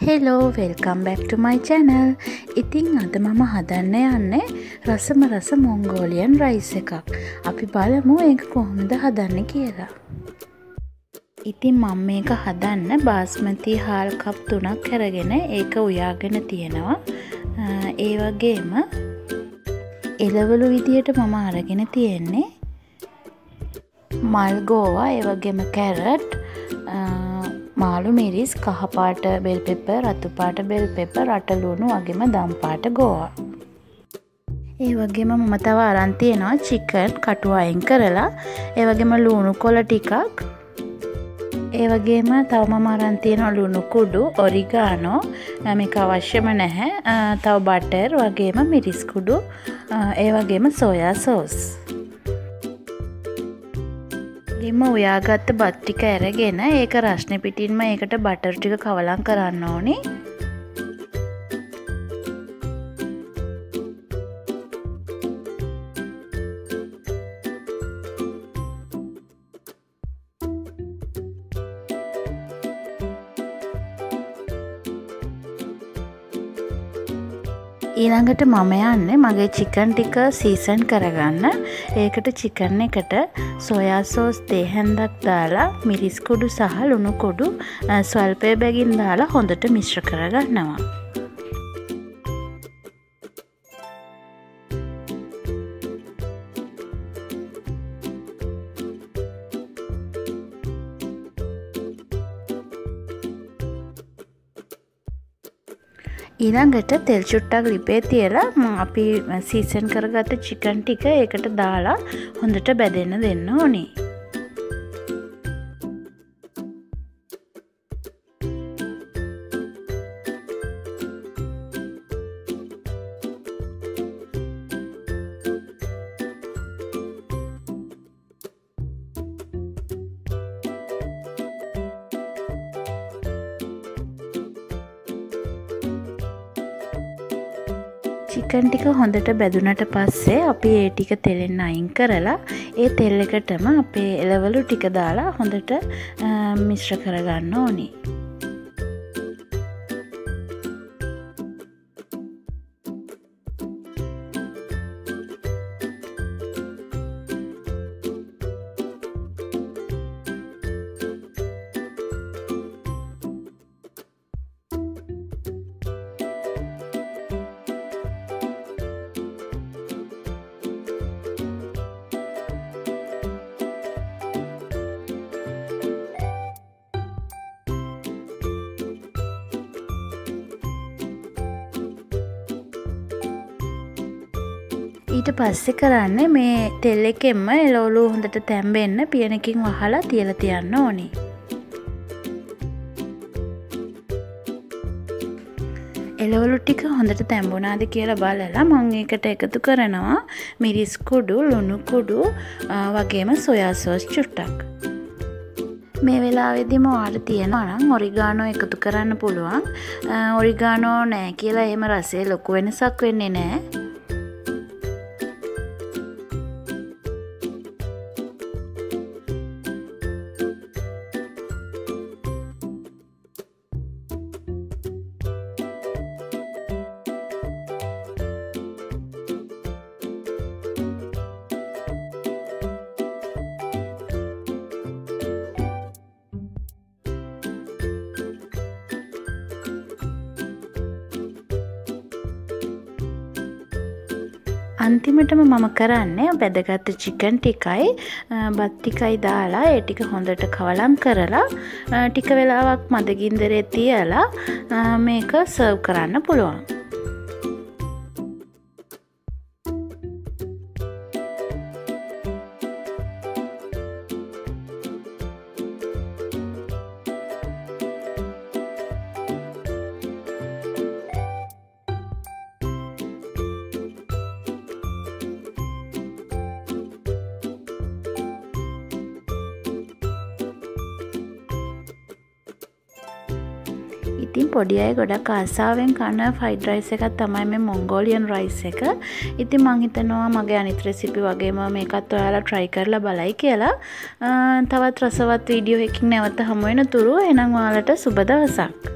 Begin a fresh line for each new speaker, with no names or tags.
Hello, welcome back to my channel. ඉතින් අද මම හදන්න යන්නේ රස Mongolian rice එකක්. අපි බලමු ඒක කොහොමද හදන්නේ කියලා. ඉතින් මම මේක හදන්න බාස්මති හාල් කප් 3ක් අරගෙන ඒක උයාගෙන තියෙනවා. ඒ වගේම එළවලු විදියට මම අරගෙන තියෙන්නේ මල් ගෝවා, ඒ වගේම කැරට්, මාළු මිරිස්, කහ පාට බෙල් පෙපර්, රතු පාට බෙල් පෙපර්, රට ලුණු වගේම දම් පාට ගෝවා. ඒ වගේම මම තව අරන් තියෙනවා චිකන් කටු අයින් කරලා, ඒ වගේම ලුණු කොළ ටිකක්, ඒ වගේම තව මම අරන් තියෙනවා ලුණු කුඩු, ඔරිගානෝ, මේක අවශ්‍යම නැහැ, තව බටර් වගේම මිරිස් කුඩු, ඒ වගේම සෝයා සෝස්. ගෙම උයාගත්ත බත් ටික අරගෙන ඒක රස්නේ පිටින්ම ඒකට බටර් ටික කවලම් කරන්න ඕනේ. ඊළඟට මම යන්නේ මගේ චිකන් ටික සීසන් කරගන්න. ඒකට චිකන් එකට සෝයා සෝස් දෙහැන්දක් දාලා මිරිස් කුඩු සහ ලුණු කුඩු ස්වල්පය බැගින් දාලා හොඳට මිශ්‍ර කරගන්නවා. ඊළඟට තෙල් චුට්ටක් ලිපේ තියලා අපි සීසන් කරගත්ත චිකන් ටික ඒකට දාලා හොඳට බැදෙන්න දෙන්න ඕනේ. චිකන් ටික හොඳට බැදුනට පස්සේ අපි ඒ ටික තෙලෙන් අයින් කරලා ඒ තෙල් එකටම අපේ එළවලු ටික දාලා හොඳට මිශ්‍ර කරගන්න ඕනේ. ඊට පස්සේ කරන්නේ මේ තෙල් එකෙන්ම එළවලු හොඳට තැම්බෙන්න පියනකින් වහලා තියලා තියන්න ඕනේ. එළවලු ටික හොඳට තැම්බුණාද කියලා බලලා මම ඒකට එකතු කරනවා මිරිස් කුඩු, ලුණු කුඩු වගේම සෝයා සෝස් චුට්ටක්. මේ වෙලාවේදීම ඔයාලට තියෙනවා නම් ඔරිගානෝ එකතු කරන්න පුළුවන්. ඔරිගානෝ නැහැ කියලා එහෙම රසයේ ලොකු වෙනසක් වෙන්නේ නැහැ. අන්තිමටම මම කරන්නේ බෙදගත්තු චිකන් ටිකයි බත් ටිකයි දාලා ඒ ටික හොඳට කවලම් කරලා ටික වෙලාවක් මදගින්දරේ තියලා මේක සර්ව් කරන්න පුළුවන්. ඉතින් පොඩි අය ගොඩක් ආසාවෙන් කන ෆ්‍රයිඩ් රයිස් එකක් තමයි මේ මොංගෝලියන් රයිස් එක. ඉතින් මං හිතනවා මගේ අනිත් රෙසිපි වගේම මේකත් ඔයාලා try කරලා බලයි කියලා. තවත් රසවත් වීඩියෝ එකකින් නැවත හමු වෙන තුරු එහෙනම් ඔයාලට සුබ දවසක්.